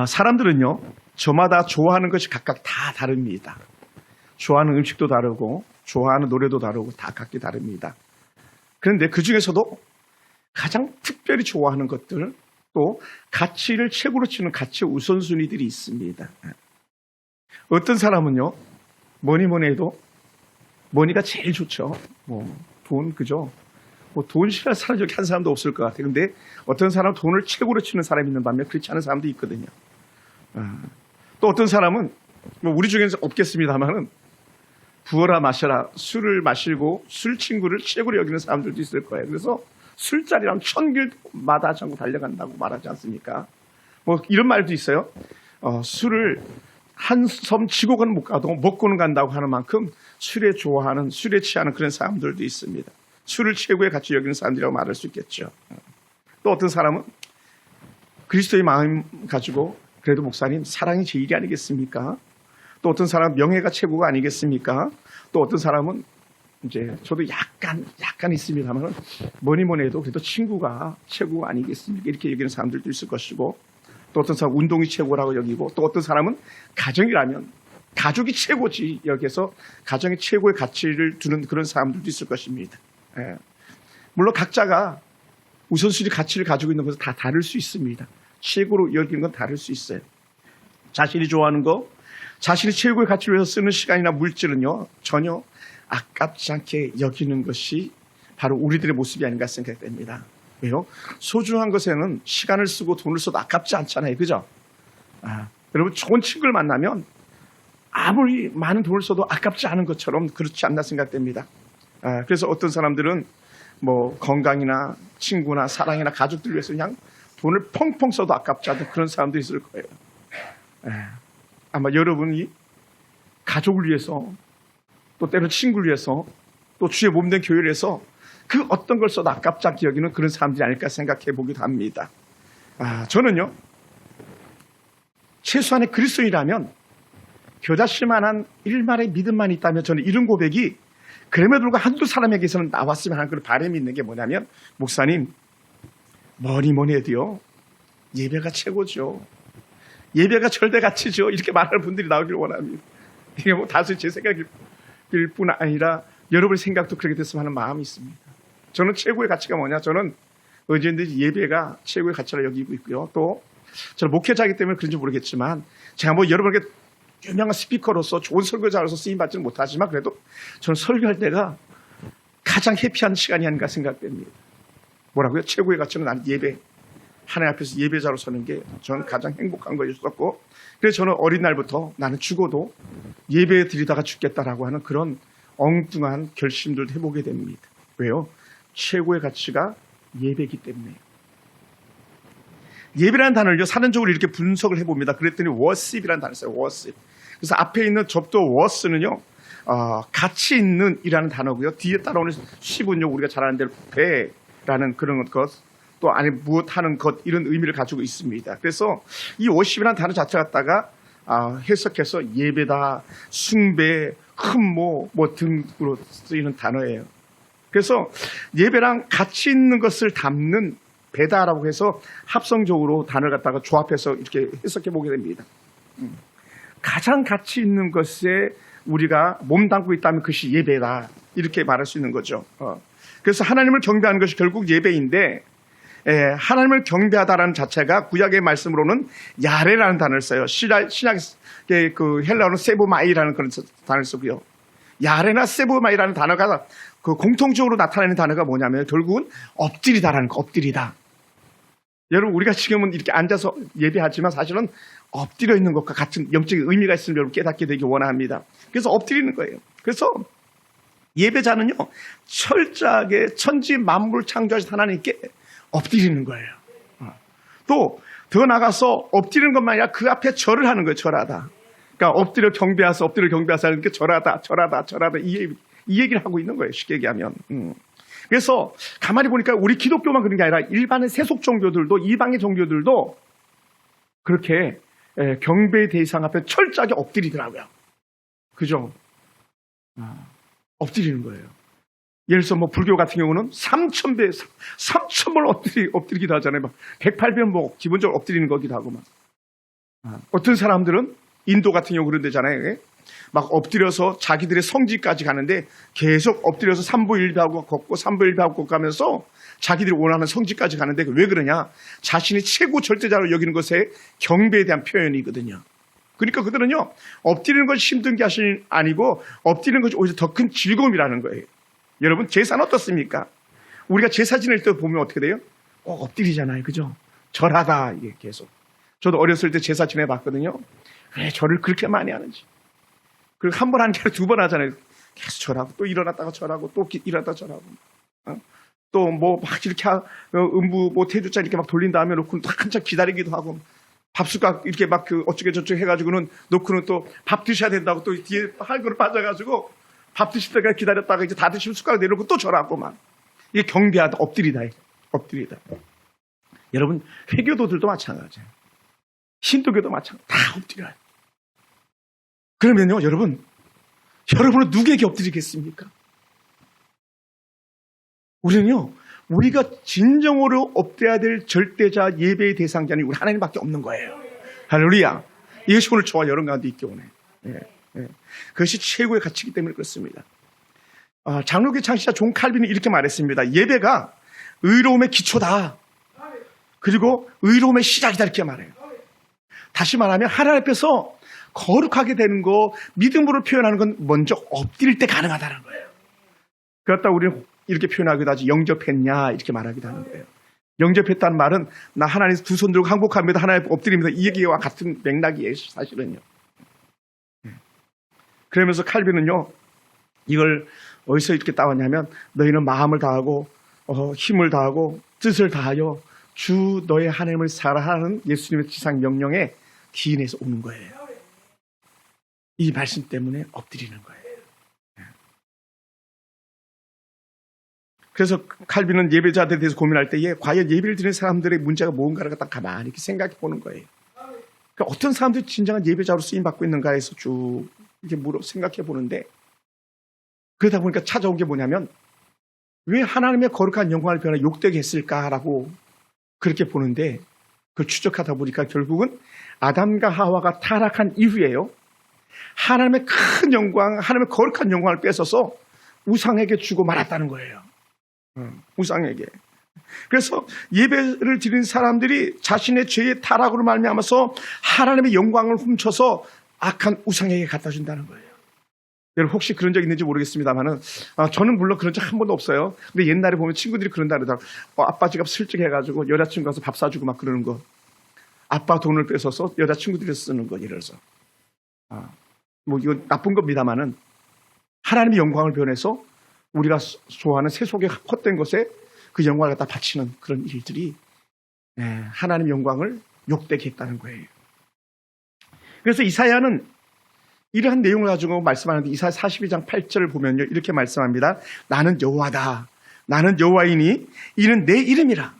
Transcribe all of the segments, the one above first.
사람들은요, 저마다 좋아하는 것이 각각 다 다릅니다. 좋아하는 음식도 다르고, 좋아하는 노래도 다르고, 다 각기 다릅니다. 그런데 그 중에서도 가장 특별히 좋아하는 것들, 또 가치를 최고로 치는 가치 우선순위들이 있습니다. 어떤 사람은요, 뭐니 해도 머니가 제일 좋죠. 돈, 그죠? 돈 싫어하는 사람 저기 한 사람도 없을 것 같아요. 근데 어떤 사람은 돈을 최고로 치는 사람이 있는 반면 그렇지 않은 사람도 있거든요. 또 어떤 사람은, 우리 중에서 없겠습니다만은, 부어라 마셔라, 술을 마시고 술 친구를 최고로 여기는 사람들도 있을 거예요. 그래서 술자리랑 천길 마다하지 않고 달려간다고 말하지 않습니까? 이런 말도 있어요. 술을 한 섬 지고는 못 가도 먹고는 간다고 하는 만큼 술에 좋아하는, 술에 취하는 그런 사람들도 있습니다. 술을 최고의 가치 여기는 사람들이라고 말할 수 있겠죠. 또 어떤 사람은 그리스도의 마음 가지고 그래도 목사님 사랑이 제일이 아니겠습니까? 또 어떤 사람은 명예가 최고가 아니겠습니까? 또 어떤 사람은 이제 저도 약간 있습니다만 뭐니 해도 그래도 친구가 최고가 아니겠습니까? 이렇게 여기는 사람들도 있을 것이고, 또 어떤 사람은 운동이 최고라고 여기고, 또 어떤 사람은 가정이라면 가족이 최고지 여기서 가정이 최고의 가치를 두는 그런 사람들도 있을 것입니다. 물론 각자가 우선순위 가치를 가지고 있는 것은 다 다를 수 있습니다. 최고로 여기는 건 다를 수 있어요. 자신이 좋아하는 거, 자신이 최고의 가치를 위해서 쓰는 시간이나 물질은요, 전혀 아깝지 않게 여기는 것이 바로 우리들의 모습이 아닌가 생각됩니다. 왜요? 소중한 것에는 시간을 쓰고 돈을 써도 아깝지 않잖아요. 그죠? 여러분, 좋은 친구를 만나면 아무리 많은 돈을 써도 아깝지 않은 것처럼 그렇지 않나 생각됩니다. 그래서 어떤 사람들은 건강이나 친구나 사랑이나 가족들 위해서 그냥 돈을 펑펑 써도 아깝지 않은 그런 사람도 있을 거예요. 아마 여러분이 가족을 위해서, 또 때로 친구를 위해서, 또 주의 몸된 교회를 위해서 그 어떤 걸 써도 아깝지 않게 여기는 그런 사람들이 아닐까 생각해 보기도 합니다. 저는요, 최소한의 그리스도인이라면 겨자씨만한 일말의 믿음만 있다면 저는 이런 고백이 그럼에도 불구하고 한두 사람에게서는 나왔으면 하는 그런 바람이 있는 게 뭐냐면, 목사님, 뭐니 해도요, 예배가 최고죠. 예배가 절대 가치죠. 이렇게 말하는 분들이 나오길 원합니다. 이게 다수 제 생각일 뿐 아니라 여러분의 생각도 그렇게 됐으면 하는 마음이 있습니다. 저는 최고의 가치가 뭐냐? 저는 언제든지 예배가 최고의 가치를 여기고 있고요. 또 저는 목회자이기 때문에 그런지 모르겠지만, 제가 여러분에게 유명한 스피커로서 좋은 설교자로서 쓰임받지는 못하지만 그래도 저는 설교할 때가 가장 해피한 시간이 아닌가 생각됩니다. 뭐라고요? 최고의 가치는 나는 예배. 하나님 앞에서 예배자로 서는 게 저는 가장 행복한 것이었고, 그래서 저는 어린 날부터 나는 죽어도 예배 드리다가 죽겠다라고 하는 그런 엉뚱한 결심들도 해보게 됩니다. 왜요? 최고의 가치가 예배이기 때문에요. 예배라는 단어를 사전적으로 이렇게 분석을 해봅니다. 그랬더니 worship이라는 단어를 써요. worship. 그래서 앞에 있는 접도 worth는요, 가치 있는 이라는 단어고요. 뒤에 따라오는 ship은요, 우리가 잘 아는 대로 배라는 그런 것, 또 안에 무엇하는 것, 이런 의미를 가지고 있습니다. 그래서 이 worship이라는 단어 자체 갖다가 해석해서 예배다, 숭배, 흠모 등으로 쓰이는 단어예요. 그래서 예배랑 가치 있는 것을 담는 배다라고 해서 합성적으로 단어를 갖다가 조합해서 이렇게 해석해 보게 됩니다. 가장 가치 있는 것에 우리가 몸담고 있다면 그것이 예배다, 이렇게 말할 수 있는 거죠. 그래서 하나님을 경배하는 것이 결국 예배인데, 하나님을 경배하다라는 자체가 구약의 말씀으로는 야레라는 단어를 써요. 신약의 그 헬라어는 세보마이라는 그런 단어를 쓰고요. 야레나 세보마이라는 단어가 그 공통적으로 나타내는 단어가 뭐냐면 결국은 엎드리다라는 거, 엎드리다. 여러분, 우리가 지금은 이렇게 앉아서 예배하지만 사실은 엎드려 있는 것과 같은 영적인 의미가 있으면 여러분 깨닫게 되기 원합니다. 그래서 엎드리는 거예요. 그래서 예배자는요, 철저하게 천지 만물 창조하신 하나님께 엎드리는 거예요. 또 더 나가서 엎드리는 것만 아니라 그 앞에 절을 하는 거예요. 절하다. 그러니까 엎드려 경배하사, 엎드려 경배하사, 이렇게 절하다 이 얘기를 하고 있는 거예요. 쉽게 얘기하면. 그래서 가만히 보니까 우리 기독교만 그런 게 아니라 일반의 세속 종교들도, 이방의 종교들도 그렇게 경배의 대상 앞에 철저하게 엎드리더라고요. 그죠? 엎드리는 거예요. 예를 들어서 불교 같은 경우는 3,000배, 3,000번 엎드리기도 하잖아요. 108배 기본적으로 엎드리는 거기도 하고 막. 어떤 사람들은 인도 같은 경우 그런 데잖아요. 막 엎드려서 자기들의 성지까지 가는데 계속 엎드려서 삼보일비하고 걷고 삼보일비하고 걷고 가면서 자기들이 원하는 성지까지 가는데 왜 그러냐? 자신이 최고 절대자로 여기는 것에 경배에 대한 표현이거든요. 그러니까 그들은요, 엎드리는 것이 힘든 게 아니고 엎드리는 것이 오히려 더 큰 즐거움이라는 거예요. 여러분, 제사는 어떻습니까? 우리가 제사 지낼 때 보면 어떻게 돼요? 꼭 엎드리잖아요. 그죠? 절하다, 이게 계속. 저도 어렸을 때 제사 지내봤거든요. 왜 절을 그렇게 많이 하는지. 그리고 한 번 한 게 두 번 하잖아요. 계속 절하고, 또 일어났다가 절하고, 또 일어났다가 절하고. 또 뭐 막 이렇게 음부 뭐 태주자 이렇게 막 돌린 다음에 놓고 한참 기다리기도 하고, 밥숟가락 이렇게 막 그 어쩌게 저쩌게 해가지고는 놓고는 또 밥 드셔야 된다고 또 뒤에 할거를 빠져가지고 밥 드실 때까지 기다렸다가 이제 다 드시면 숟가락 내놓고 또 절하고 막. 이게 경배하다, 엎드리다, 엎드리다. 여러분, 회교도들도 마찬가지예요. 신도교도 마찬가지. 다 엎드려요. 그러면요, 여러분은 누구에게 엎드리겠습니까? 우리는요, 우리가 진정으로 엎드려야 될 절대자 예배의 대상자는 우리 하나님밖에 없는 거예요. 할렐루야. 이것이 오늘 저와 여러분 가운데 있게 오네. 그것이 최고의 가치이기 때문에 그렇습니다. 장로교 창시자 존 칼빈이 이렇게 말했습니다. 예배가 의로움의 기초다. 그리고 의로움의 시작이다, 이렇게 말해요. 다시 말하면 하나님 앞에서 거룩하게 되는 거, 믿음으로 표현하는 건 먼저 엎드릴 때 가능하다는 거예요. 그렇다 우리는 이렇게 표현하기도 하지, 영접했냐 이렇게 말하기도 하는 거예요. 영접했다는 말은 나 하나님 두 손 들고 항복합니다, 하나님 엎드립니다, 이 얘기와 같은 맥락이에요, 사실은요. 그러면서 칼빈은요, 이걸 어디서 이렇게 따왔냐면, 너희는 마음을 다하고 힘을 다하고 뜻을 다하여 주 너의 하나님을 사랑하는 예수님의 지상 명령에 기인해서 오는 거예요. 이 말씀 때문에 엎드리는 거예요. 그래서 칼빈은 예배자들에 대해서 고민할 때에 과연 예배를 드리는 사람들의 문제가 뭔가를 딱 가만히 이렇게 생각해 보는 거예요. 그러니까 어떤 사람들이 진정한 예배자로 쓰임받고 있는가에서 쭉 이렇게 생각해 보는데, 그러다 보니까 찾아온 게 뭐냐면, 왜 하나님의 거룩한 영광을 변화 욕되게 했을까라고 그렇게 보는데, 그걸 추적하다 보니까 결국은 아담과 하와가 타락한 이후에요, 하나님의 큰 영광, 하나님의 거룩한 영광을 뺏어서 우상에게 주고 말았다는 거예요. 우상에게. 그래서 예배를 드리는 사람들이 자신의 죄의 타락으로 말미암아서 하나님의 영광을 훔쳐서 악한 우상에게 갖다 준다는 거예요. 여러분 혹시 그런 적 있는지 모르겠습니다만은, 저는 물론 그런 적 한 번도 없어요. 근데 옛날에 보면 친구들이 그런다 그러더라고. 아빠 지갑 슬쩍 해가지고 여자친구 가서 밥 사주고 막 그러는 거. 아빠 돈을 뺏어서 여자친구들이 쓰는 거, 예를 들어서. 뭐 이건 나쁜 겁니다만은, 하나님의 영광을 변해서 우리가 좋아하는 세속의 헛된 것에 그 영광을 갖다 바치는 그런 일들이 하나님의 영광을 욕되게 했다는 거예요. 그래서 이사야는 이러한 내용을 가지고 말씀하는데, 이사야 42장 8절을 보면요, 이렇게 말씀합니다. 나는 여호와다. 나는 여호와이니 이는 내 이름이라.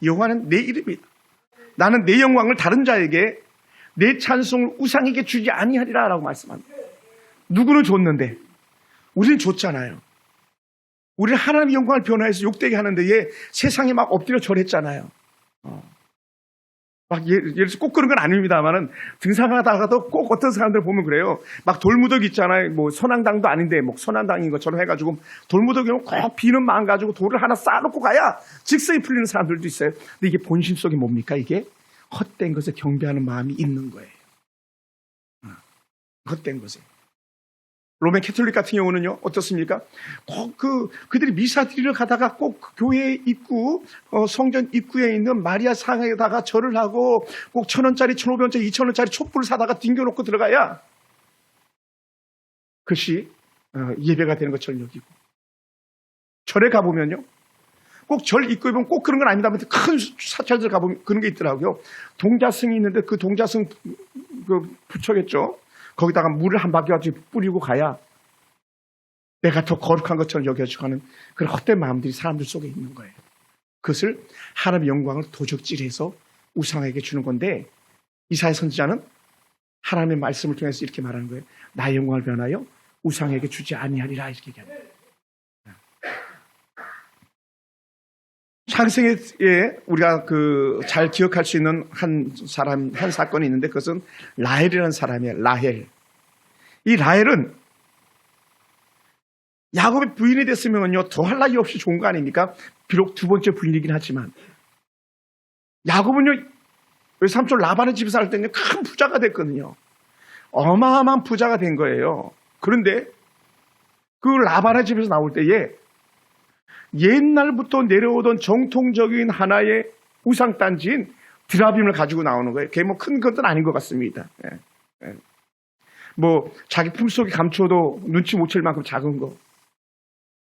여호와는 내 이름이다. 나는 내 영광을 다른 자에게, 내 찬송을 우상에게 주지 아니하리라 라고 말씀합니다. 누구는 줬는데 우리는 줬잖아요. 우리는 하나님의 영광을 변화해서 욕되게 하는데 얘 세상에 막 엎드려 절했잖아요. 막 예를 들어서 꼭 그런 건 아닙니다만은, 등산하다가도 꼭 어떤 사람들 보면 그래요. 막 돌무더기 있잖아요. 뭐 선앙당도 아닌데 뭐 선앙당인 것처럼 해가지고 돌무더기는 꼭 비는 마음 가지고 돌을 하나 쌓아놓고 가야 직성이 풀리는 사람들도 있어요. 근데 이게 본심 속에 뭡니까? 이게 헛된 것에 경배하는 마음이 있는 거예요. 헛된 것에. 로맨 캐톨릭 같은 경우는요, 어떻습니까? 꼭 그들이 미사 드리러 가다가 꼭 교회 입구, 성전 입구에 있는 마리아 상에다가 절을 하고, 꼭 1,000원짜리, 1,500원짜리, 2,000원짜리 촛불을 사다가 딩겨놓고 들어가야 그것이 예배가 되는 것처럼 여기고. 절에 가보면요, 꼭 절 입구에 보면 꼭 그런 건 아닙니다만, 큰 사찰들 가보면 그런 게 있더라고요. 동자승이 있는데 그 동자승 부처겠죠. 거기다가 물을 한 바퀴 가지고 뿌리고 가야 내가 더 거룩한 것처럼 여겨지고 하는 그런 헛된 마음들이 사람들 속에 있는 거예요. 그것을 하나님의 영광을 도적질해서 우상에게 주는 건데, 이사야 선지자는 하나님의 말씀을 통해서 이렇게 말하는 거예요. 나의 영광을 변하여 우상에게 주지 아니하리라, 이렇게 얘기합니다. 창세기에 우리가 잘 기억할 수 있는 한 사건이 있는데 그것은 라헬이라는 사람이에요. 라헬. 이 라헬은 야곱의 부인이 됐으면요, 더할 나위 없이 좋은 거 아닙니까? 비록 두 번째 부인이긴 하지만. 야곱은요, 외삼촌 라반의 집에 살 때는 큰 부자가 됐거든요. 어마어마한 부자가 된 거예요. 그런데 그 라반의 집에서 나올 때에 옛날부터 내려오던 정통적인 하나의 우상단지인 드라빔을 가지고 나오는 거예요. 그게 뭐 큰 것은 아닌 것 같습니다. 뭐 자기 품속에 감춰도 눈치 못 챌 만큼 작은 거.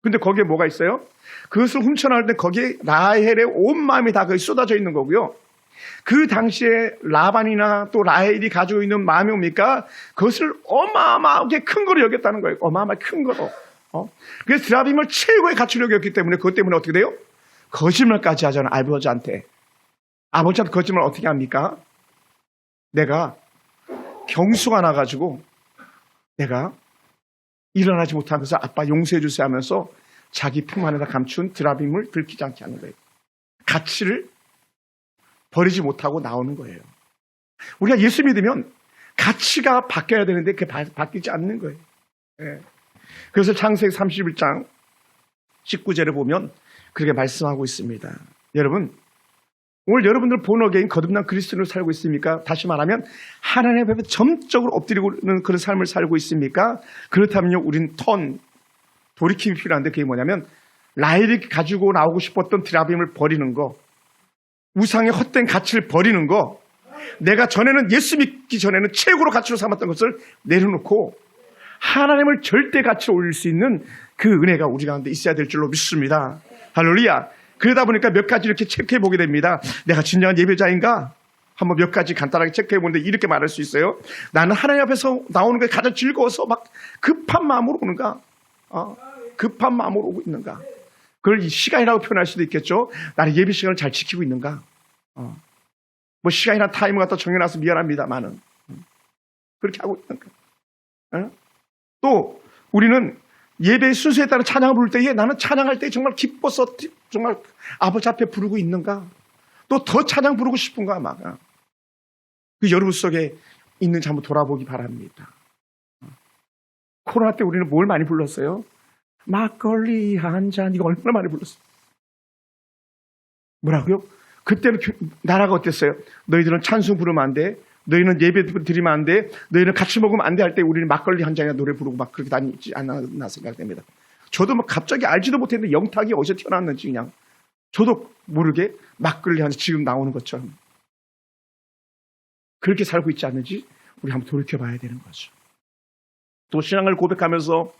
근데 거기에 뭐가 있어요? 그것을 훔쳐나올 때 거기에 라헬의 온 마음이 다 거기 쏟아져 있는 거고요. 그 당시에 라반이나 또 라헬이 가지고 있는 마음이 뭡니까? 그것을 어마어마하게 큰 거로 여겼다는 거예요. 어마어마하게 큰 거로. 그래서 드라빔을 최고의 가치로 여겼기 때문에 그것 때문에 어떻게 돼요? 거짓말까지 하잖아요. 아버지한테. 아버지한테 거짓말 어떻게 합니까? 내가 경수가 나가지고 내가 일어나지 못한 것을 아빠 용서해 주세요 하면서 자기 품 안에다 감춘 드라빔을 들키지 않게 하는 거예요. 가치를 버리지 못하고 나오는 거예요. 우리가 예수 믿으면 가치가 바뀌어야 되는데 그게 바뀌지 않는 거예요. 예. 그래서 창세기 31장 19절에 보면 그렇게 말씀하고 있습니다. 여러분, 오늘 여러분들 본어게인 거듭난 그리스도인으로 살고 있습니까? 다시 말하면 하나님 앞에 점적으로 엎드리는 그런 삶을 살고 있습니까? 그렇다면요, 우린 돌이킴이 필요한데 그게 뭐냐면 라헬이 가지고 나오고 싶었던 드라빔을 버리는 거, 우상의 헛된 가치를 버리는 거, 내가 전에는 예수 믿기 전에는 최고로 가치로 삼았던 것을 내려놓고 하나님을 절대 가치로 올릴 수 있는 그 은혜가 우리 가운데 있어야 될 줄로 믿습니다. 할렐루야. 그러다 보니까 몇 가지 이렇게 체크해 보게 됩니다. 내가 진정한 예배자인가? 한번 몇 가지 간단하게 체크해 보는데 이렇게 말할 수 있어요. 나는 하나님 앞에서 나오는 게 가장 즐거워서 막 급한 마음으로 오는가? 급한 마음으로 오고 있는가? 그걸 이 시간이라고 표현할 수도 있겠죠. 나는 예배 시간을 잘 지키고 있는가? 뭐 시간이나 타임을 갖다 정해놔서 미안합니다만은 그렇게 하고 있는가? 또 우리는 예배의 순서에 따라 찬양을 부를 때에 나는 찬양할 때 정말 기뻐서 정말 아버지 앞에 부르고 있는가? 또 더 찬양 부르고 싶은가? 막. 그 여러분 속에 있는지 한번 돌아보기 바랍니다. 코로나 때 우리는 뭘 많이 불렀어요? 막걸리 한 잔, 이거 얼마나 많이 불렀어요? 뭐라고요? 그때는 나라가 어땠어요? 너희들은 찬송 부르면 안 돼. 너희는 예배 드리면 안 돼. 너희는 같이 먹으면 안 돼 할 때 우리는 막걸리 한 잔이나 노래 부르고 막 그렇게 다니지 않나 생각됩니다. 저도 뭐 갑자기 알지도 못했는데 영탁이 어디서 튀어나왔는지 그냥 저도 모르게 막걸리 한 잔 지금 나오는 것처럼 그렇게 살고 있지 않는지 우리 한번 돌이켜봐야 되는 거죠. 또 신앙을 고백하면서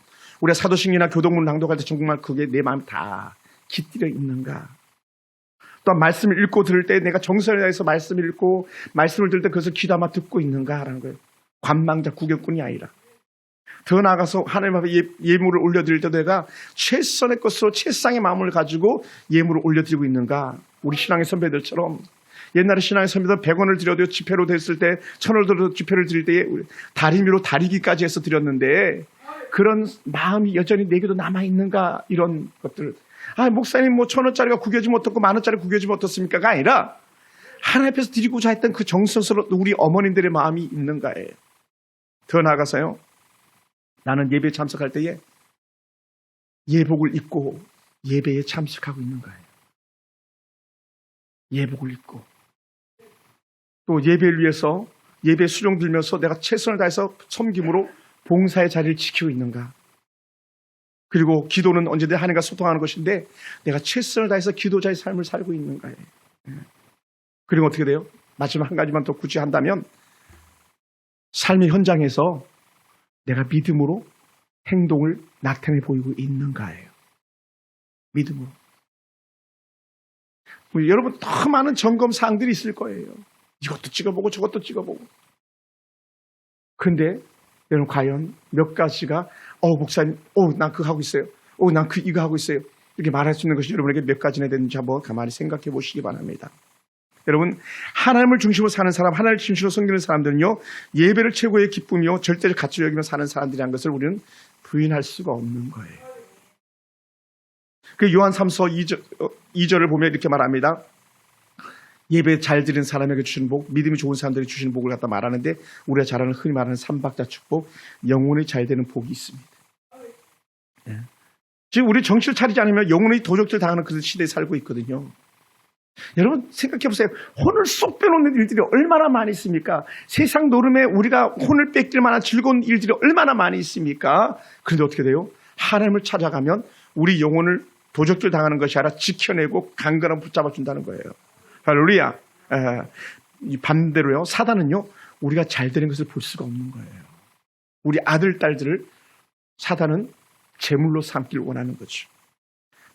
우리가 사도신경이나 교동문 낭독할 때 정말 그게 내 마음에 다 깃들여 있는가? 또 말씀을 읽고 들을 때 내가 정성을 다해서 말씀을 읽고 말씀을 들을 때 그것을 귀담아 듣고 있는가라는 거예요. 관망자 구경꾼이 아니라. 더 나아가서 하나님 앞에 예물을 올려드릴 때도 내가 최선의 것으로 최상의 마음을 가지고 예물을 올려드리고 있는가? 우리 신앙의 선배들처럼 옛날에 신앙의 선배들 100원을 드려도 지폐로 됐을 때 1000원을 드려도 지폐를 드릴 때에 다리미로 다리기까지 해서 드렸는데 그런 마음이 여전히 내게도 남아있는가? 이런 것들. 목사님 뭐 1000원짜리가 구겨지면 어떻고 10,000원짜리 구겨지면 어떻습니까가 아니라 하나님 앞에서 드리고자 했던 그 정성스러운 우리 어머님들의 마음이 있는가예요. 더 나아가서요. 나는 예배에 참석할 때에 예복을 입고 예배에 참석하고 있는 거예요. 예복을 입고 또 예배를 위해서 예배 수종 들면서 내가 최선을 다해서 섬김으로 봉사의 자리를 지키고 있는가. 그리고 기도는 언제든 하나님과 소통하는 것인데 내가 최선을 다해서 기도자의 삶을 살고 있는가예요. 그리고 어떻게 돼요? 마지막 한 가지만 더 굳이 한다면 삶의 현장에서 내가 믿음으로 행동을 나타내 보이고 있는가예요. 믿음으로. 여러분 더 많은 점검 사항들이 있을 거예요. 이것도 찍어보고 저것도 찍어보고. 그런데 여러분 과연 몇 가지가 목사님 난 그거 하고 있어요. 난 이거 하고 있어요. 이렇게 말할 수 있는 것이 여러분에게 몇 가지나 되는지 한번 가만히 생각해 보시기 바랍니다. 여러분 하나님을 중심으로 사는 사람, 하나님을 중심으로 섬기는 사람들은요 예배를 최고의 기쁨이요 절대적 가치로 여기며 사는 사람들이라는 것을 우리는 부인할 수가 없는 거예요. 그 요한 3서 2절을 보면 이렇게 말합니다. 예배 잘 드리는 사람에게 주시는 복, 믿음이 좋은 사람들이 주시는 복을 갖다 말하는데 우리가 잘 아는 흔히 말하는 삼박자 축복, 영혼이 잘 되는 복이 있습니다. 네. 지금 우리 정신을 차리지 않으면 영혼이 도적질 당하는 그 시대에 살고 있거든요. 여러분 생각해 보세요. 혼을 쏙 빼놓는 일들이 얼마나 많이 있습니까? 세상 노름에 우리가 혼을 뺏길 만한 즐거운 일들이 얼마나 많이 있습니까? 그런데 어떻게 돼요? 하나님을 찾아가면 우리 영혼을 도적질 당하는 것이 아니라 지켜내고 강건하게 붙잡아준다는 거예요. 할렐루야. 이 반대로요. 사단은요. 우리가 잘 되는 것을 볼 수가 없는 거예요. 우리 아들, 딸들을 사단은 제물로 삼기를 원하는 거죠.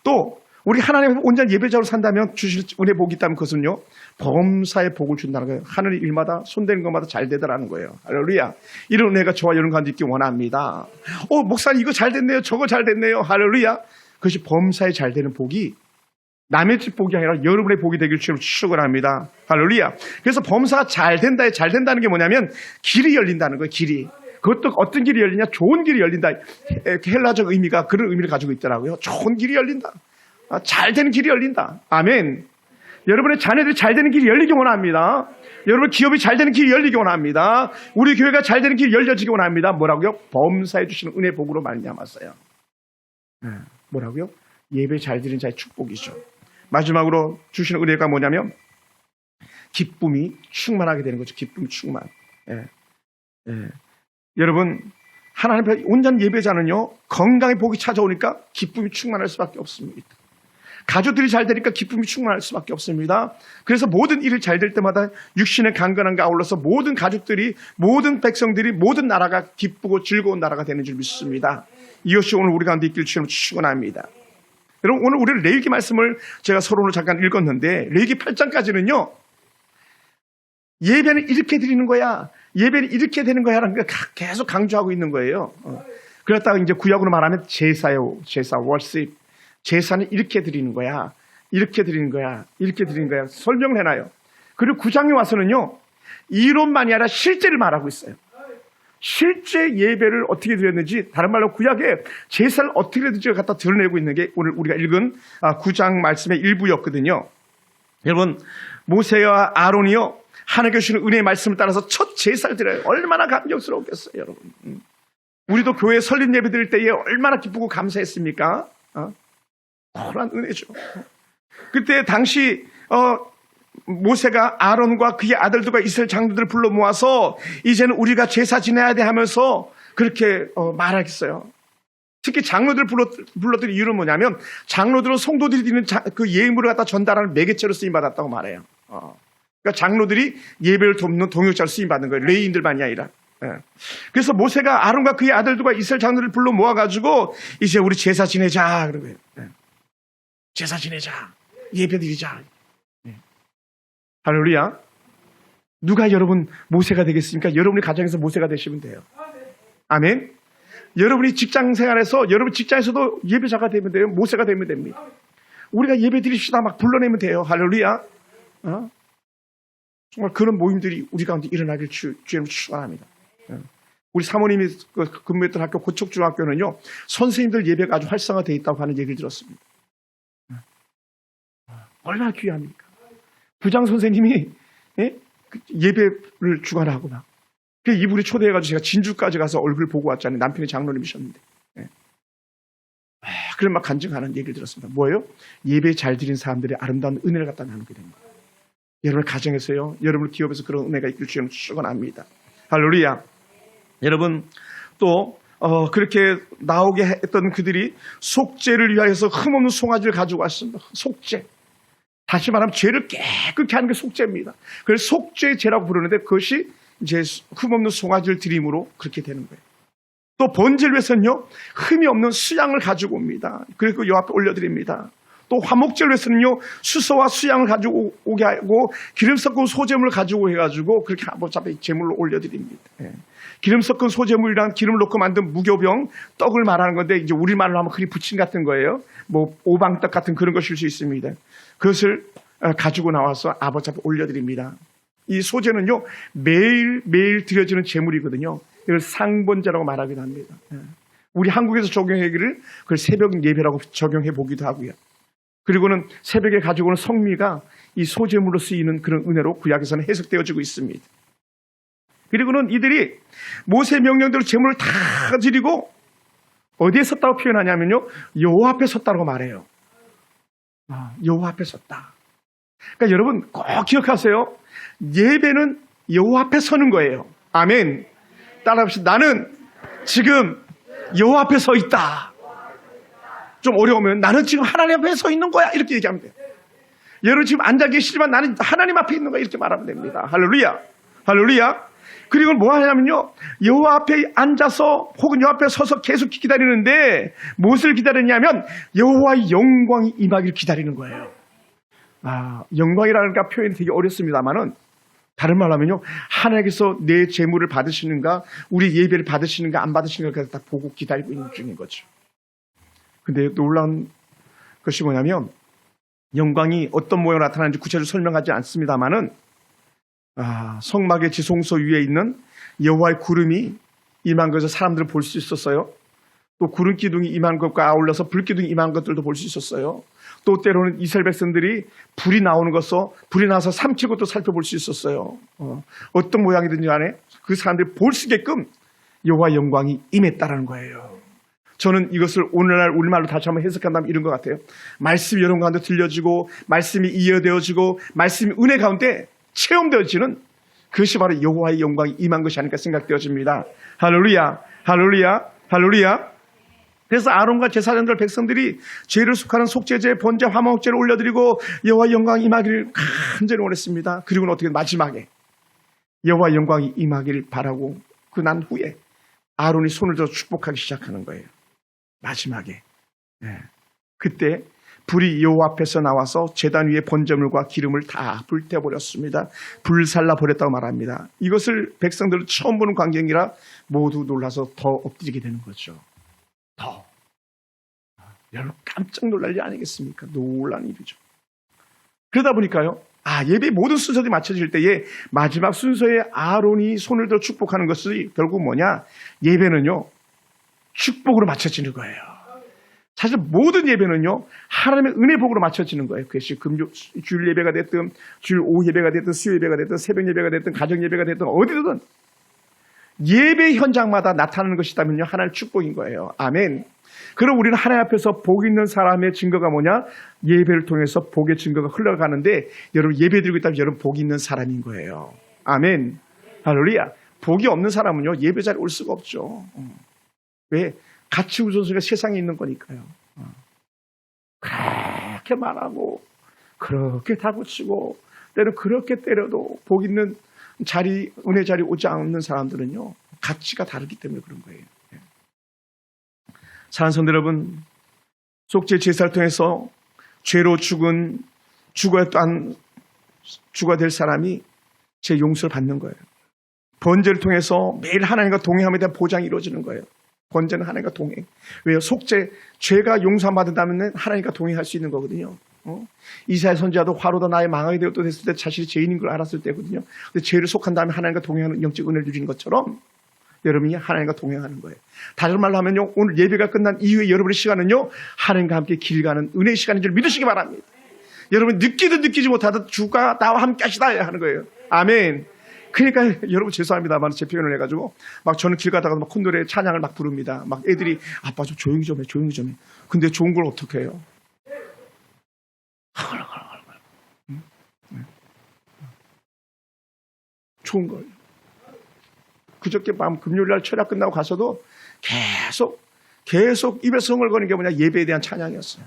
또 우리 하나님 온전한 예배자로 산다면 주실 은혜 복이 있다면 그것은요. 범사의 복을 준다는 거예요. 하늘 일마다 손대는 것마다 잘 되더라는 거예요. 할렐루야. 이런 은혜가 저와 여러분 가운데 있기 원합니다. 목사님 이거 잘 됐네요. 저거 잘 됐네요. 할렐루야. 그것이 범사에 잘 되는 복이 남의 집 복이 아니라 여러분의 복이 되길 주로 축원합니다. 할렐루야. 그래서 범사가 잘 된다는 게 뭐냐면 길이 열린다는 거예요. 길이. 그것도 어떤 길이 열리냐? 좋은 길이 열린다. 헬라적 의미가 그런 의미를 가지고 있더라고요. 좋은 길이 열린다. 잘 되는 길이 열린다. 아멘. 여러분의 자녀들이 잘 되는 길이 열리기 원합니다. 여러분 기업이 잘 되는 길이 열리기 원합니다. 우리 교회가 잘 되는 길이 열려지기 원합니다. 뭐라고요? 범사해 주시는 은혜 복으로 말미암았어요. 뭐라고요? 예배 잘 드리는 자의 축복이죠. 마지막으로 주시는 은혜가 뭐냐면 기쁨이 충만하게 되는 거죠. 기쁨 충만. 여러분 하나님 앞에 온전한 예배자는요 건강의 복이 찾아오니까 기쁨이 충만할 수밖에 없습니다. 가족들이 잘 되니까 기쁨이 충만할 수밖에 없습니다. 그래서 모든 일을 잘 될 때마다 육신의 강건함과 아울러서 모든 가족들이 모든 백성들이 모든 나라가 기쁘고 즐거운 나라가 되는 줄 믿습니다. 이것이 오늘 우리 가운데 있길 주님 축원합니다. 여러분 오늘 우리는 레위기 말씀을 제가 서론을 잠깐 읽었는데 레위기 8장까지는요 예배는 이렇게 드리는 거야. 예배는 이렇게 되는 거야 라는 걸 계속 강조하고 있는 거예요. 그렇다가 이제 구약으로 말하면 제사요. 제사, 월십. 제사는 이렇게 드리는 거야. 이렇게 드리는 거야. 이렇게 드리는 거야. 설명을 해놔요. 그리고 9장에 와서는요. 이론만이 아니라 실제를 말하고 있어요. 실제 예배를 어떻게 드렸는지 다른 말로 구약에 제사를 어떻게 드렸는지 갖다 드러내고 있는 게 오늘 우리가 읽은 9장 말씀의 일부였거든요. 여러분 모세와 아론이요. 하나님께 주시는 은혜의 말씀을 따라서 첫 제사를 드려요. 얼마나 감격스러웠겠어요, 여러분. 우리도 교회 설립 예배 드릴 때에 얼마나 기쁘고 감사했습니까? 그런 은혜죠. 그때 당시 모세가 아론과 그의 아들들과 이스라엘 장로들을 불러 모아서 이제는 우리가 제사 지내야 돼 하면서 그렇게 말하겠어요. 특히 장로들을 불러드린 이유는 뭐냐면 장로들은 성도들이 드리는 그 예물을 갖다 전달하는 매개체로 쓰임받았다고 말해요. 그러니까 장로들이 예배를 돕는 동역자로 쓰임받는 거예요. 레위인들만이 아니라. 그래서 모세가 아론과 그의 아들들과 이스라엘 장로들을 불러 모아가지고 이제 우리 제사 지내자 그런 거예요. 제사 지내자. 예배 드리자. 할렐루야. 누가 여러분 모세가 되겠습니까? 여러분이 가정에서 모세가 되시면 돼요. 아멘. 여러분이 직장 생활에서 여러분 직장에서도 예배자가 되면 돼요. 모세가 되면 됩니다. 우리가 예배 드립시다 막 불러내면 돼요. 할렐루야. 정말 그런 모임들이 우리 가운데 일어나길 주님 축원합니다. 우리 사모님이 근무했던 학교 고척중학교는요. 선생님들 예배가 아주 활성화되어 있다고 하는 얘기를 들었습니다. 얼마나 귀합니까? 부장 선생님이 예배를 주관하고 막 이분이 초대해가지고 제가 진주까지 가서 얼굴 보고 왔잖아요. 남편이 장로님이셨는데. 그런 막 간증하는 얘기를 들었습니다. 뭐예요? 예배 잘 드린 사람들의 아름다운 은혜를 갖다 나누게 됩니다. 여러분 가정에서요. 여러분 기업에서 그런 은혜가 있길 주님 축원합니다. 할렐루야. 여러분 또 그렇게 나오게 했던 그들이 속죄를 위하여서 흠없는 송아지를 가지고 왔습니다. 속죄. 다시 말하면 죄를 깨끗게 하는 게 속죄입니다. 그래서 속죄죄라고 부르는데 그것이 이제 흠없는 송아지를 드림으로 그렇게 되는 거예요. 또 번제를 위해서는요. 흠이 없는 수양을 가지고 옵니다. 그리고 요 앞에 올려드립니다. 또 화목제를 위해서는요. 수소와 수양을 가지고 오게 하고 기름 섞은 소재물을 가지고 해가지고 그렇게 어차피 제물로 올려드립니다. 기름 섞은 소재물이란 기름을 넣고 만든 무교병 떡을 말하는 건데 이제 우리말로 하면 흔히 부침 같은 거예요. 뭐 오방떡 같은 그런 것일 수 있습니다. 그것을 가지고 나와서 아버지 앞에 올려드립니다. 이 소재는요 매일 드려지는 제물이거든요. 이걸 상번제라고 말하기도 합니다. 우리 한국에서 적용하기를 그걸 새벽 예배라고 적용해 보기도 하고요. 그리고는 새벽에 가지고 오는 성미가 이 소재물로 쓰이는 그런 은혜로 구약에서는 해석되어지고 있습니다. 그리고는 이들이 모세 명령대로 제물을 다 드리고 어디에 섰다고 표현하냐면요, 여호와 앞에 섰다고 말해요. 여호와 앞에 섰다. 그러니까 여러분 꼭 기억하세요. 예배는 여호와 앞에 서는 거예요. 아멘. 따라합시다. 나는 지금 여호와 앞에 서 있다. 좀 어려우면 나는 지금 하나님 앞에 서 있는 거야. 이렇게 얘기하면 돼요. 여러분 지금 앉아 계시지만 나는 하나님 앞에 있는 거야. 이렇게 말하면 됩니다. 할렐루야. 할렐루야. 그리고 뭐 하냐면요, 여호와 앞에 앉아서 혹은 여호와 앞에 서서 계속 기다리는데 무엇을 기다리냐면 여호와의 영광이 임하기를 기다리는 거예요. 영광이라는 표현이 되게 어렵습니다만은 다른 말로 하면요, 하나님께서 내 재물을 받으시는가, 우리 예배를 받으시는가 안 받으시는가 다 보고 기다리고 있는 중인 거죠. 근데 놀라운 것이 뭐냐면 영광이 어떤 모양으로 나타나는지 구체적으로 설명하지 않습니다만은 성막의 지성소 위에 있는 여호와의 구름이 임한 것을 사람들은 볼 수 있었어요. 또 구름 기둥이 임한 것과 아울러서 불 기둥이 임한 것들도 볼 수 있었어요. 또 때로는 이스라엘 백성들이 불이 나오는 것을 불이 나서 삼킬 것도 살펴볼 수 있었어요. 어떤 모양이든지 간에 그 사람들이 볼 수 있게끔 여호와의 영광이 임했다라는 거예요. 저는 이것을 오늘날 우리말로 다시 한번 해석한다면 이런 것 같아요. 말씀이 여러분 가운데 들려지고 말씀이 이어되어지고 말씀이 은혜 가운데 체험되어지는 그것이 바로 여호와의 영광이 임한 것이 아닐까 생각되어집니다. 할렐루야, 할렐루야, 할렐루야. 그래서 아론과 제사장들 백성들이 죄를 속하는 속죄제, 번제, 화목제를 올려드리고 여호와의 영광이 임하기를 간절히 원했습니다. 그리고는 어떻게 마지막에 여호와의 영광이 임하기를 바라고 그 난 후에 아론이 손을 들어 축복하기 시작하는 거예요. 마지막에. 그때 불이 여호와 앞에서 나와서 제단 위에 번제물과 기름을 다 불태워버렸습니다. 불살라 버렸다고 말합니다. 이것을 백성들은 처음 보는 광경이라 모두 놀라서 더 엎드리게 되는 거죠. 더. 여러분 깜짝 놀랄 일 아니겠습니까? 놀란 일이죠. 그러다 보니까요, 예배 모든 순서들이 맞춰질 때에 마지막 순서에 아론이 손을 들어 축복하는 것이 결국 뭐냐? 예배는요, 축복으로 맞춰지는 거예요. 사실 모든 예배는요, 하나님의 은혜복으로 맞춰지는 거예요. 그것이 주일 예배가 됐든, 주일 오후 예배가 됐든, 수요 예배가 됐든, 새벽 예배가 됐든, 가정 예배가 됐든, 어디든 예배 현장마다 나타나는 것이다면요, 하나님의 축복인 거예요. 아멘. 그럼 우리는 하나님 앞에서 복 있는 사람의 증거가 뭐냐? 예배를 통해서 복의 증거가 흘러가는데, 여러분 예배 드리고 있다면 여러분 복이 있는 사람인 거예요. 아멘. 할렐루야. 복이 없는 사람은요, 예배 자리에 올 수가 없죠. 왜? 가치 우선순위가 세상에 있는 거니까요. 그렇게 말하고 그렇게 다그치고 때로 그렇게 때려도 복 있는 자리, 은혜 자리 오지 않는 사람들은요, 가치가 다르기 때문에 그런 거예요. 사랑하는 성도 여러분, 속죄 제사를 통해서 죄로 죽어야 될 사람이 제 용서를 받는 거예요. 번제를 통해서 매일 하나님과 동행함에 대한 보장이 이루어지는 거예요. 번제는 하나님과 동행. 왜요? 속죄, 죄가 용서받는다면 하나님과 동행할 수 있는 거거든요. 이사야 선지자도 화로다 나의 망하게 되었다 됐을 때 자신이 죄인인 걸 알았을 때거든요. 근데 죄를 속한 다음에 하나님과 동행하는 영적 은혜를 누리는 것처럼 여러분이 하나님과 동행하는 거예요. 다른 말로 하면요, 오늘 예배가 끝난 이후에 여러분의 시간은요, 하나님과 함께 길 가는 은혜의 시간인 줄 믿으시기 바랍니다. 여러분 느끼든 느끼지 못하든 주가 나와 함께 하시다 하는 거예요. 아멘. 그러니까 여러분 죄송합니다만 제 표현을 해가지고 막 저는 길 가다가 막 콧노래 찬양을 막 부릅니다. 막 애들이 아빠 좀 조용히 좀 해, 조용히 좀 해. 근데 좋은 걸 어떻게 해요? 좋은 걸. 그저께 밤 금요일날 철야 끝나고 가서도 계속 입에서 흥얼거리는 게 뭐냐? 예배에 대한 찬양이었어요.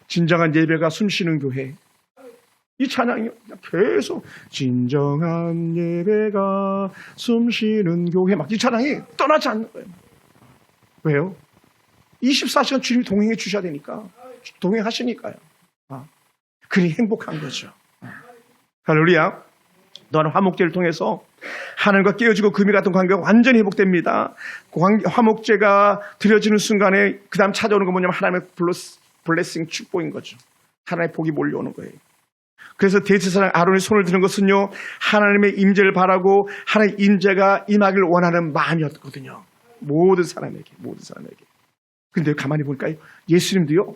진정한 예배가 숨쉬는 교회. 이 찬양이 계속 진정한 예배가 숨쉬는 교회 막 이 찬양이 떠나지 않는 거예요. 왜요? 24시간 주님이 동행해 주셔야 되니까. 동행하시니까요. 그리 행복한 거죠. 할렐루야. 또한 화목제를 통해서 하나님과 깨어지고 금이 같은 관계가 완전히 회복됩니다. 화목제가 드려지는 순간에 그 다음 찾아오는 건 뭐냐면 하나님의 블레싱 축복인 거죠. 하나님의 복이 몰려오는 거예요. 그래서 대제사장 아론이 손을 드는 것은요, 하나님의 임재를 바라고 하나님의 임재가 임하기를 원하는 마음이었거든요. 모든 사람에게. 근데 가만히 보니까 예수님도요,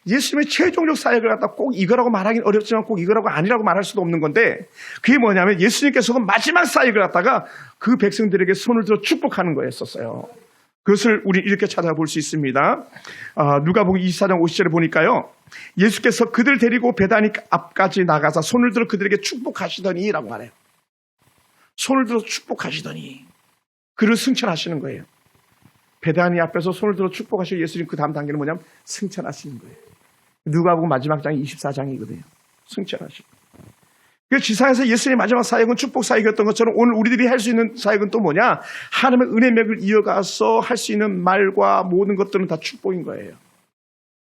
예수님의 최종적 사역을 갖다 꼭 이거라고 말하기는 어렵지만 꼭 이거라고 아니라고 말할 수도 없는 건데, 그게 뭐냐면 예수님께서도 마지막 사역을 갖다가 그 백성들에게 손을 들어 축복하는 거였었어요. 그것을 우리 이렇게 찾아볼 수 있습니다. 누가복음 24장 50절에 보니까요, 예수께서 그들 데리고 베다니 앞까지 나가서 손을 들어 그들에게 축복하시더니 라고 말해요. 손을 들어 축복하시더니, 그를 승천하시는 거예요. 베다니 앞에서 손을 들어 축복하시고 예수님 그 다음 단계는 뭐냐면 승천하시는 거예요. 누가복음 마지막 장이 24장이거든요. 승천하시고. 그 지상에서 예수님의 마지막 사역은 축복 사역이었던 것처럼 오늘 우리들이 할 수 있는 사역은 또 뭐냐? 하나님의 은혜 맥을 이어가서 할 수 있는 말과 모든 것들은 다 축복인 거예요.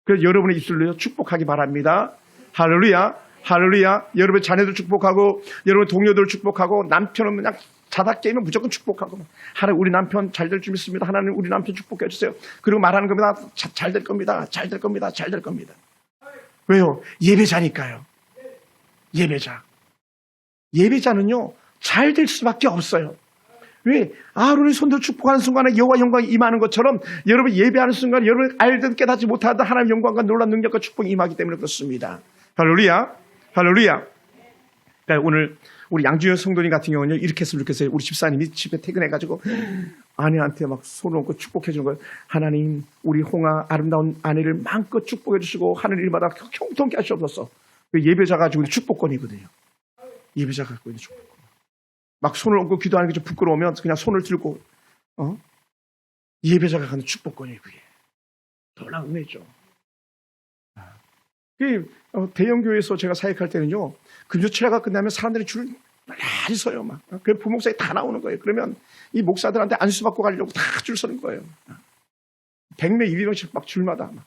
그래서 여러분의 입술로 축복하기 바랍니다. 할렐루야, 할렐루야. 여러분의 자녀들 축복하고, 여러분의 동료들 축복하고, 남편은 그냥 자다 깨면 무조건 축복하고, 하나님 우리 남편 잘 될 줄 믿습니다. 하나님 우리 남편 축복해 주세요. 그리고 말하는 겁니다. 잘 될 겁니다. 잘 될 겁니다. 잘 될 겁니다. 왜요? 예배자니까요. 예배자. 예배자는요, 잘 될 수밖에 없어요. 왜? 아론이 손들어 축복하는 순간에 여호와 영광이 임하는 것처럼 여러분 예배하는 순간 여러분 알든 깨닫지 못하던 하나님의 영광과 놀라운 능력과 축복이 임하기 때문에 그렇습니다. 할렐루야, 할렐루야. 그러니까 오늘 우리 양주현 성도님 같은 경우는 이렇게 했으면 좋겠어요. 우리 집사님이 집에 퇴근해가지고 아내한테 막 손을 얹고 축복해 주는 거예요. 하나님, 우리 홍아 아름다운 아내를 마음껏 축복해 주시고 하는 일마다 형통케 하시옵소서. 예배자 가지고 있는 축복권이거든요. 예배자 갖고 있는 축복권. 막 손을 얹고 기도하는 게 좀 부끄러우면 그냥 손을 들고 예배자가 갖는 축복권이에요. 그게 놀라운 은혜죠. 대형 교회에서 제가 사역할 때는요, 금요칠회가 끝나면 사람들이 줄을 많이 서요. 막 그 부목사에 다 나오는 거예요. 그러면 이 목사들한테 안수 받고 가려고 다 줄 서는 거예요. 100명, 200명씩 막 줄마다 막.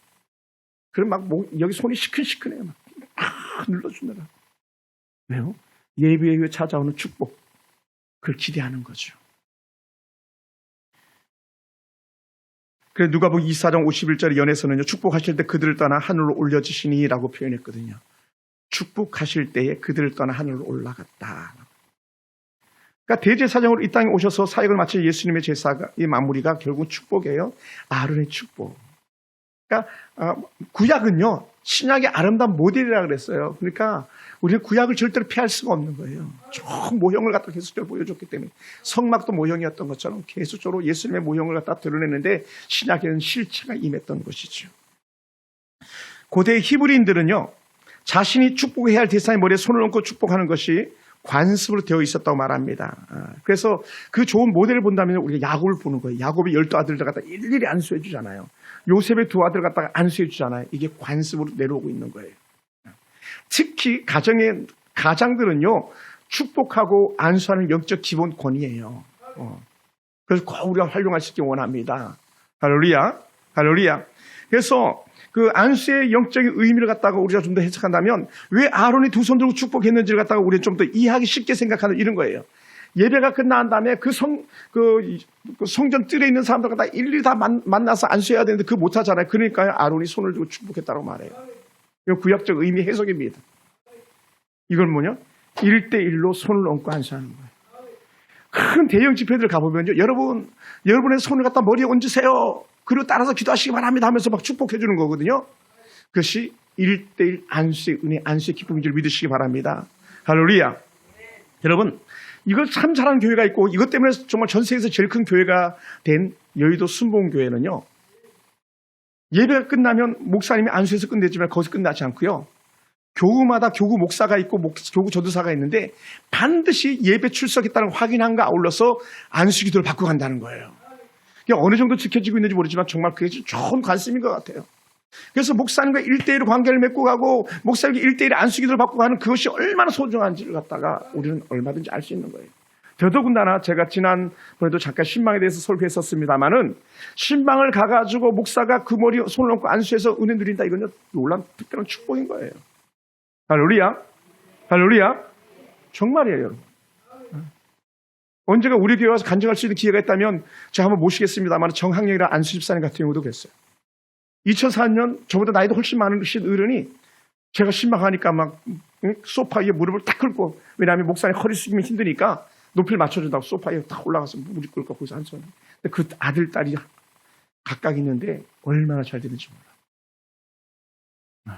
그럼 막 여기 손이 시큰시큰해요. 막 눌러주느라. 왜요? 예배에 의해 찾아오는 축복, 그걸 기대하는 거죠. 그래서 누가복음 24장 51절의 연에서는요, 축복하실 때 그들을 떠나 하늘로 올려지시니라고 표현했거든요. 축복하실 때에 그들을 떠나 하늘로 올라갔다. 그러니까 대제사장으로 이 땅에 오셔서 사역을 마친 예수님의 제사가 이 마무리가 결국 축복이에요. 아론의 축복. 그러니까 구약은요, 신약의 아름다운 모델이라고 그랬어요. 그러니까 우리는 구약을 절대로 피할 수가 없는 거예요. 총 모형을 갖다 계속적으로 보여줬기 때문에, 성막도 모형이었던 것처럼 계속적으로 예수님의 모형을 갖다 드러내는데 신약에는 실체가 임했던 것이죠. 고대 히브리인들은요, 자신이 축복해야 할 대상의 머리에 손을 얹고 축복하는 것이 관습으로 되어 있었다고 말합니다. 그래서 그 좋은 모델을 본다면 우리가 야곱을 보는 거예요. 야곱이 12 아들들 갖다 일일이 안수해 주잖아요. 요셉의 2 아들 갖다가 안수해 주잖아요. 이게 관습으로 내려오고 있는 거예요. 특히 가장들은요, 축복하고 안수하는 영적 기본권이에요. 그래서 꼭 우리가 활용할 수 있게 원합니다. 할렐루야, 할렐루야. 그래서 그 안수의 영적인 의미를 갖다가 우리가 좀 더 해석한다면, 왜 아론이 2 손 들고 축복했는지를 갖다가 우리는 좀 더 이해하기 쉽게 생각하는 이런 거예요. 예배가 끝난 다음에 그 성전 뜰에 있는 사람들 갖다 일일이 다 만나서 안수해야 되는데 그거 못하잖아요. 그러니까 아론이 손을 들고 축복했다고 말해요. 이거 구약적 의미 해석입니다. 이건 뭐냐? 1대1로 손을 얹고 안수하는 거예요. 큰 대형 집회들 가보면요, 여러분의 손을 갖다 머리에 얹으세요. 그리고 따라서 기도하시기 바랍니다 하면서 막 축복해 주는 거거든요. 그것이 1대1 안수의 은혜, 안수의 기쁨인 줄 믿으시기 바랍니다. 할렐루야. 여러분, 이걸 참 잘하는 교회가 있고, 이것 때문에 정말 전 세계에서 제일 큰 교회가 된 여의도 순복음교회는요, 예배가 끝나면 목사님이 안수해서 끝내지만 거기서 끝나지 않고요, 교구마다 교구 목사가 있고 교구 전도사가 있는데 반드시 예배 출석했다는 확인함과 아울러서 안수 기도를 받고 간다는 거예요. 어느 정도 지켜지고 있는지 모르지만 정말 그게 좋은 관심인 것 같아요. 그래서 목사님과 1대1 관계를 맺고 가고 목사님과 1대1 안수 기도를 받고 가는 그것이 얼마나 소중한지를 갖다가 우리는 얼마든지 알 수 있는 거예요. 더더군다나 제가 지난번에도 잠깐 신방에 대해서 설교했었습니다만은, 신방을 가가지고 목사가 그 머리에 손을 얹고 안수해서 은혜 누린다, 이건 놀라운 특별한 축복인 거예요. 할렐루야, 할렐루야. 정말이에요, 여러분. 언제가 우리 교회 와서 간증할 수 있는 기회가 있다면 제가 한번 모시겠습니다만, 정학영이라는 안수 집사님 같은 경우도 그랬어요. 2004년 저보다 나이도 훨씬 많으신 어른이 제가 신방하니까 막 소파 위에 무릎을 딱 꿇고, 왜냐하면 목사님 허리 숙이면 힘드니까 높이를 맞춰준다고 소파 위에 딱 올라가서 무릎 꿇고 거기서 안수. 근데 그 아들, 딸이 각각 있는데 얼마나 잘 되는지 몰라.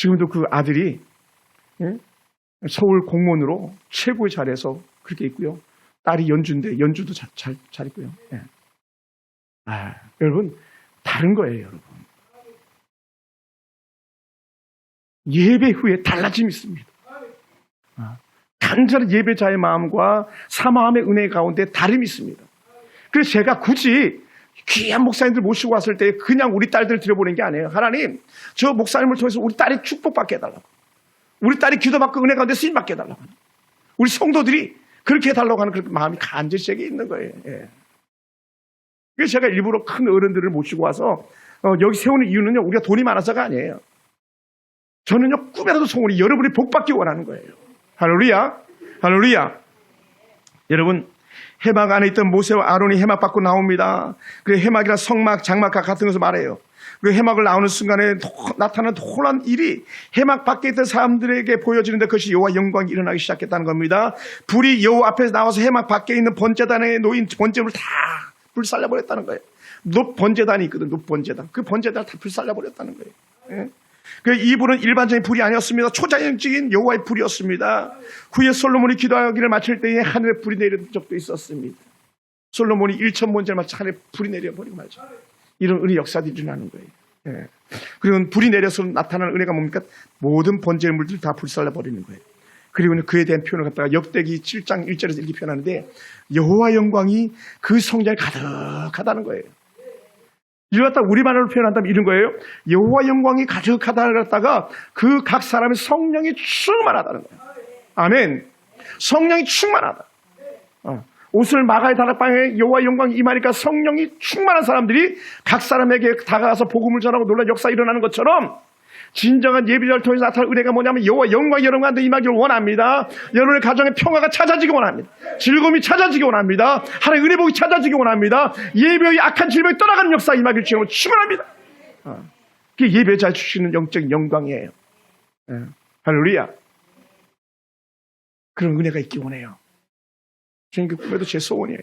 지금도 그 아들이 서울 공무원으로 최고의 자리에서 그렇게 있고요. 딸이 연주인데 연주도 잘 있고요. 예. 여러분 다른 거예요, 여러분. 예배 후에 달라짐이 있습니다. 간절한 예배자의 마음과 사마함의 은혜 가운데 다름이 있습니다. 그래서 제가 굳이 귀한 목사님들 모시고 왔을 때 그냥 우리 딸들 들여보낸 게 아니에요. 하나님, 저 목사님을 통해서 우리 딸이 축복받게 해달라고. 우리 딸이 기도받고 은혜 가운데 쓰임받게 해달라고. 우리 성도들이 그렇게 해달라고 하는 그런 마음이 간절히 제게 있는 거예요. 예. 그래서 제가 일부러 큰 어른들을 모시고 와서 여기 세우는 이유는요, 우리가 돈이 많아서가 아니에요. 저는요, 꿈에라도 소원이 여러분이 복받기 원하는 거예요. 할렐루야. 할렐루야. 여러분, 해막 안에 있던 모세와 아론이 해막 밖으로 나옵니다. 그 해막이나 성막, 장막과 같은 것을 말해요. 그 해막을 나오는 순간에 나타나는 놀라운 일이 해막 밖에 있던 사람들에게 보여지는데 그것이 여호와 영광이 일어나기 시작했다는 겁니다. 불이 여호와 앞에서 나와서 해막 밖에 있는 번제단에 놓인 번제물을 다 불살려버렸다는 거예요. 번제단이 있거든, 번제단. 그 번제단을 다 불살려버렸다는 거예요. 예? 이 불은 일반적인 불이 아니었습니다. 초자연적인 여호와의 불이었습니다. 후에 솔로몬이 기도하기를 마칠 때에 하늘에 불이 내린 적도 있었습니다. 솔로몬이 1,000번제를 마치 하늘에 불이 내려버리고 말죠. 이런 은혜 역사들이 일어나는 거예요. 예. 그리고 불이 내려서 나타나는 은혜가 뭡니까? 모든 번제물들 다 불살라버리는 거예요. 그리고 그에 대한 표현을 갖다가 역대기 7장 1절에서 이렇게 표현하는데 여호와 영광이 그 성전에 가득하다는 거예요. 이걸 갖다 우리말로 표현한다면 이런 거예요. 여호와 영광이 가득하다를 갖다가 그 각 사람의 성령이 충만하다는 거예요. 아멘. 성령이 충만하다. 옷을 마가의 다락방에 여호와 영광이 임하니까 성령이 충만한 사람들이 각 사람에게 다가가서 복음을 전하고 놀라운 역사가 일어나는 것처럼 진정한 예비자를 통해서 나타날 은혜가 뭐냐면 여호와 영광이 여러분한테 임하기를 원합니다. 여러분의 가정에 평화가 찾아지기 원합니다. 즐거움이 찾아지기 원합니다. 하나님의 은혜복이 찾아지기 원합니다. 예배의 악한 질병이 떠나가는 역사가 임하기를 주님으로 축원합니다. 그게 예배자 주시는 영적인 영광이에요. 할렐루야. 그런 은혜가 있기 원해요. 저는 그 꿈에도 제 소원이에요.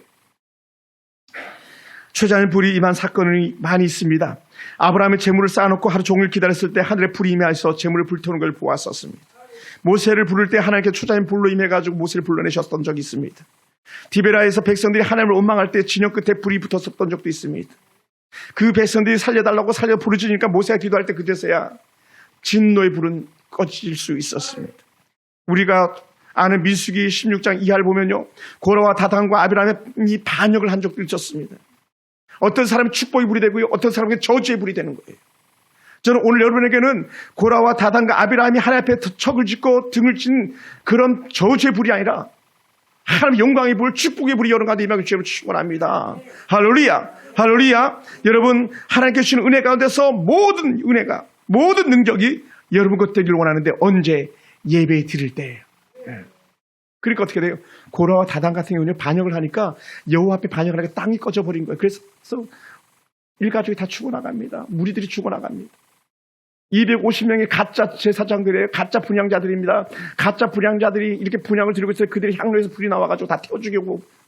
초자연 불이 임한 사건이 많이 있습니다. 아브라함의 재물을 쌓아놓고 하루 종일 기다렸을 때 하늘에 불이 임해서 재물을 불태우는 걸 보았었습니다. 모세를 부를 때 하나님께 초자연 불로 임해가지고 모세를 불러내셨던 적이 있습니다. 디베라에서 백성들이 하나님을 원망할 때 진영 끝에 불이 붙었었던 적도 있습니다. 그 백성들이 살려달라고 살려 부르짖으니까 모세가 기도할 때 그제서야 진노의 불은 꺼질 수 있었습니다. 우리가 아는 민수기 16장 2하를 보면요, 고라와 다단과 아비람이 반역을 한 적도 있었습니다. 어떤 사람이 축복의 불이 되고요, 어떤 사람에게 저주의 불이 되는 거예요. 저는 오늘 여러분에게는 고라와 다단과 아비람이 하나님 앞에 척을 짓고 등을 친 그런 저주의 불이 아니라 하나님의 영광의 불, 축복의 불이 여러분 가운데 임하길 주님을 축원합니다. 할렐루야. 할렐루야. 여러분, 하나님께 주시는 은혜 가운데서 모든 은혜가, 모든 능력이 여러분 것 되기를 원하는데 언제? 예배 드릴 때예요. 그러니까 어떻게 돼요? 고라와 다단 같은 경우는 반역을 하니까 여호와 앞에 반역을 하니까 땅이 꺼져버린 거예요. 그래서 일가족이 다 죽어나갑니다. 무리들이 죽어나갑니다. 250명의 가짜 제사장들이에요. 가짜 분향자들입니다. 가짜 분향자들이 이렇게 분향을 드리고 있어요. 그들이 향로에서 불이 나와가지고 다 태워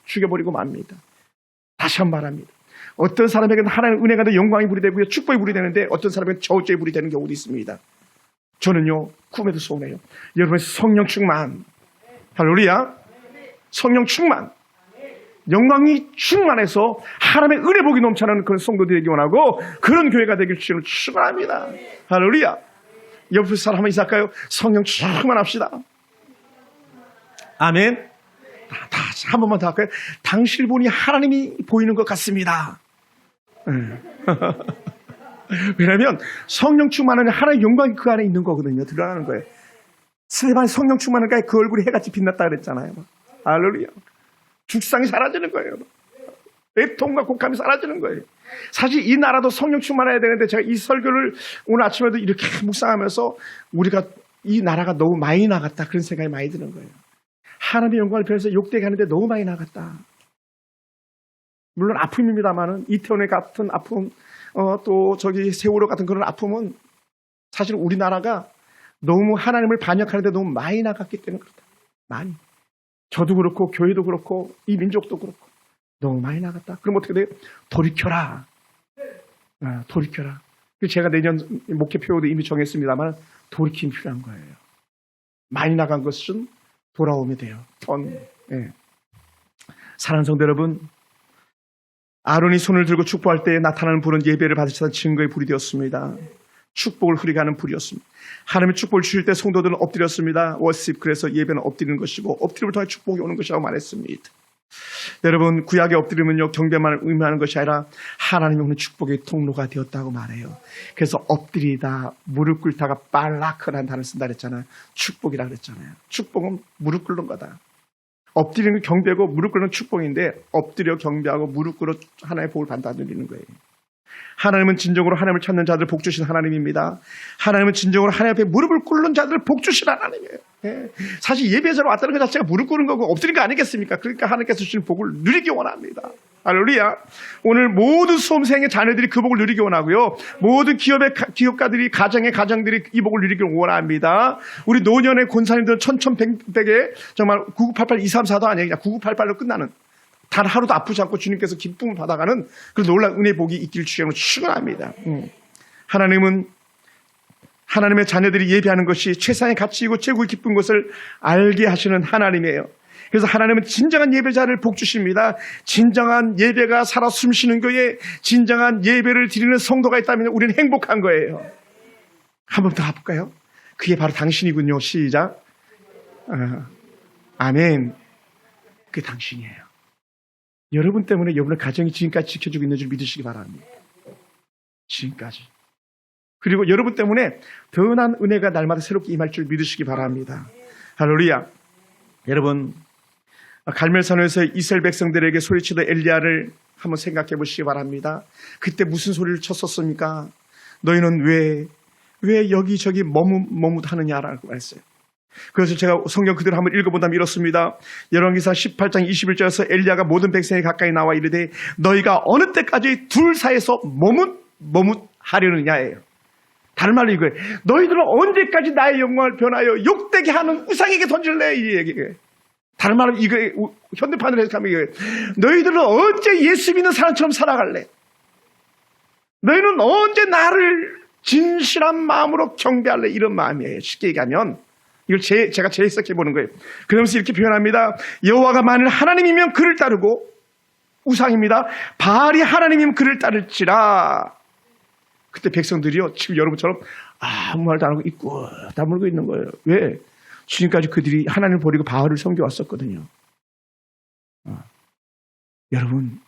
죽여버리고 맙니다. 다시 한 번 말합니다. 어떤 사람에게는 하나님의 은혜가 되 영광의 불이 되고요, 축복의 불이 되는데 어떤 사람에게는 저주의 불이 되는 경우도 있습니다. 저는요, 꿈에도 소원해요. 여러분의 성령 충만, 할렐루야, 성령 충만, 영광이 충만해서 하나님의 은혜 복이 넘쳐나는 그런 성도들에게 원하고 그런 교회가 되길 주님을 축원합니다. 할렐루야. 옆에 사람 한번 인사할까요? 성령 충만합시다. 아멘. 다 한 번만 더 할까요? 당신 보니 하나님이 보이는 것 같습니다. 왜냐하면 성령 충만은 하나님의 영광이 그 안에 있는 거거든요. 드러나는 거예요. 스테반이 성령 충만하니까 그 얼굴이 해같이 빛났다 그랬잖아요. 할렐루야. 죽상이 사라지는 거예요. 애통과 곡함이 사라지는 거예요. 사실 이 나라도 성령 충만해야 되는데 제가 이 설교를 오늘 아침에도 이렇게 묵상하면서 우리가 이 나라가 너무 많이 나갔다 그런 생각이 많이 드는 거예요. 하나님의 영광을 배워서 욕되게 하는데 너무 많이 나갔다. 물론 아픔입니다만은 이태원의 같은 아픔, 또 저기 세월호 같은 그런 아픔은 사실 우리나라가 너무 하나님을 반역하는데 너무 많이 나갔기 때문에 그렇다. 많이. 저도 그렇고 교회도 그렇고 이 민족도 그렇고 너무 많이 나갔다. 그럼 어떻게 돼요? 돌이켜라. 돌이켜라. 제가 내년 목표표도 이미 정했습니다만 돌이킴이 필요한 거예요. 많이 나간 것은 돌아오면 돼요. 예. 사랑하는 성도 여러분, 아론이 손을 들고 축복할 때 나타나는 불은 예배를 받으시던 증거의 불이 되었습니다. 축복을 흐리가는 불이었습니다. 하나님의 축복을 주실 때 성도들은 엎드렸습니다. 워십, 그래서 예배는 엎드리는 것이고 엎드림을 통해 축복이 오는 것이라고 말했습니다. 여러분, 구약의 엎드림은요, 경배만을 의미하는 것이 아니라 하나님의 오는 축복의 통로가 되었다고 말해요. 그래서 엎드리다, 무릎 꿇다가 빨라크라는 단어를 쓴다 그랬잖아요. 축복이라 그랬잖아요. 축복은 무릎 꿇는 거다. 엎드리는 경배고 무릎 꿇는 축복인데 엎드려 경배하고 무릎 꿇어 하나님의 복을 받아들이는 거예요. 하나님은 진정으로 하나님을 찾는 자들 복 주신 하나님입니다. 하나님은 진정으로 하나님 앞에 무릎을 꿇는 자들 복 주신 하나님이에요. 예. 사실 예배자로 왔다는 것 자체가 무릎 꿇는 거고 엎드린 거 아니겠습니까? 그러니까 하나님께서 주시는 복을 누리기 원합니다. 할렐루야. 오늘 모든 수험생의 자녀들이 그 복을 누리기 원하고요. 모든 기업가들이, 가정들이 이 복을 누리기 원합니다. 우리 노년의 권사님들은 천천백백에 정말 9988, 234도 아니에요. 그냥 9988로 끝나는, 단 하루도 아프지 않고 주님께서 기쁨을 받아가는 그런 놀라운 은혜 복이 있기를 주님으로 축원합니다. 하나님은 하나님의 자녀들이 예배하는 것이 최상의 가치이고 최고의 기쁜 것을 알게 하시는 하나님이에요. 그래서 하나님은 진정한 예배자를 복 주십니다. 진정한 예배가 살아 숨쉬는 교회에 진정한 예배를 드리는 성도가 있다면 우리는 행복한 거예요. 한 번 더 가볼까요? 그게 바로 당신이군요. 시작. 아멘. 그게 당신이에요. 여러분 때문에 여러분의 가정이 지금까지 지켜주고 있는 줄 믿으시기 바랍니다. 지금까지. 그리고 여러분 때문에 더한 은혜가 날마다 새롭게 임할 줄 믿으시기 바랍니다. 할렐루야. 여러분, 갈멜산에서 이스라엘 백성들에게 소리치던 엘리야를 한번 생각해 보시기 바랍니다. 그때 무슨 소리를 쳤었습니까? 너희는 왜 여기저기 머뭇하느냐라고 했어요. 그래서 제가 성경 그대로 한번 읽어본다면 이렇습니다. 열왕기사 18장 21절에서 엘리야가 모든 백성에 가까이 나와 이르되 너희가 어느 때까지 둘 사이에서 머뭇하려느냐예요. 다른 말로 이거예요. 너희들은 언제까지 나의 영광을 변하여 욕되게 하는 우상에게 던질래? 이 얘기예요. 다른 말로 이거 현대판으로 해석하면 이거예요. 너희들은 언제 예수 믿는 사람처럼 살아갈래? 너희는 언제 나를 진실한 마음으로 경배할래? 이런 마음이에요. 쉽게 얘기하면 이걸 제가 재해석해 보는 거예요. 그러면서 이렇게 표현합니다. 여호와가 만일 하나님이면 그를 따르고, 우상입니다. 바알이 하나님이면 그를 따를지라. 그때 백성들이요, 지금 여러분처럼 아무 말도 안 하고 입고 다물고 있는 거예요. 왜? 지금까지 그들이 하나님을 버리고 바알을 섬겨왔었거든요. 여러분,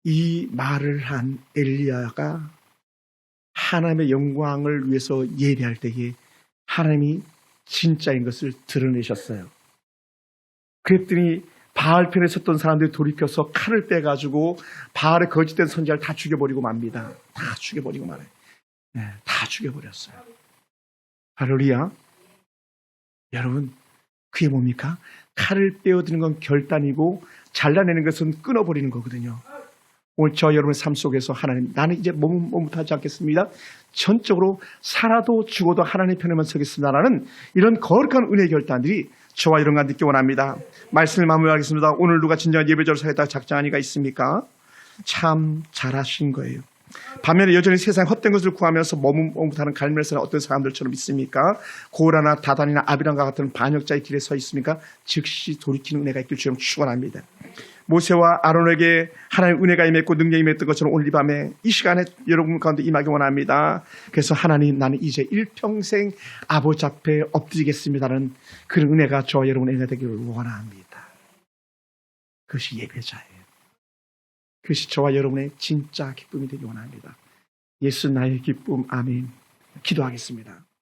이 말을 한 엘리야가 하나님의 영광을 위해서 예배할 때에 하나님이 진짜인 것을 드러내셨어요. 그랬더니 바알 편에 섰던 사람들이 돌이켜서 칼을 빼가지고 바알의 거짓된 선지자를 다 죽여버리고 맙니다. 다 죽여버리고 말아요. 네, 다 죽여버렸어요. 할렐루야. 여러분, 그게 뭡니까? 칼을 빼어드는 건 결단이고 잘라내는 것은 끊어버리는 거거든요. 오늘 저 여러분의 삶 속에서 하나님, 나는 이제 머뭇하지 않겠습니다. 전적으로 살아도 죽어도 하나님 편에만 서겠습니다라는 이런 거룩한 은혜의 결단들이 저와 여러분과 믿기 원합니다. 말씀을 마무리하겠습니다. 오늘 누가 진정한 예배자로 살겠다고 작정한 이가 있습니까? 참 잘하신 거예요. 반면에 여전히 세상 헛된 것을 구하면서 머뭇하는 갈멜산은 어떤 사람들처럼 있습니까? 고라나 다단이나 아비람과 같은 반역자의 길에 서 있습니까? 즉시 돌이키는 은혜가 있길 주님 축원합니다. 모세와 아론에게 하나님의 은혜가 임했고 능력이 임했던 것처럼 오늘 이 밤에 이 시간에 여러분 가운데 임하기 원합니다. 그래서 하나님, 나는 이제 일평생 아버지 앞에 엎드리겠습니다라는 그런 은혜가 저와 여러분의 은혜가 되기를 원합니다. 그것이 예배자예요. 그것이 저와 여러분의 진짜 기쁨이 되기 원합니다. 예수 나의 기쁨. 아멘. 기도하겠습니다.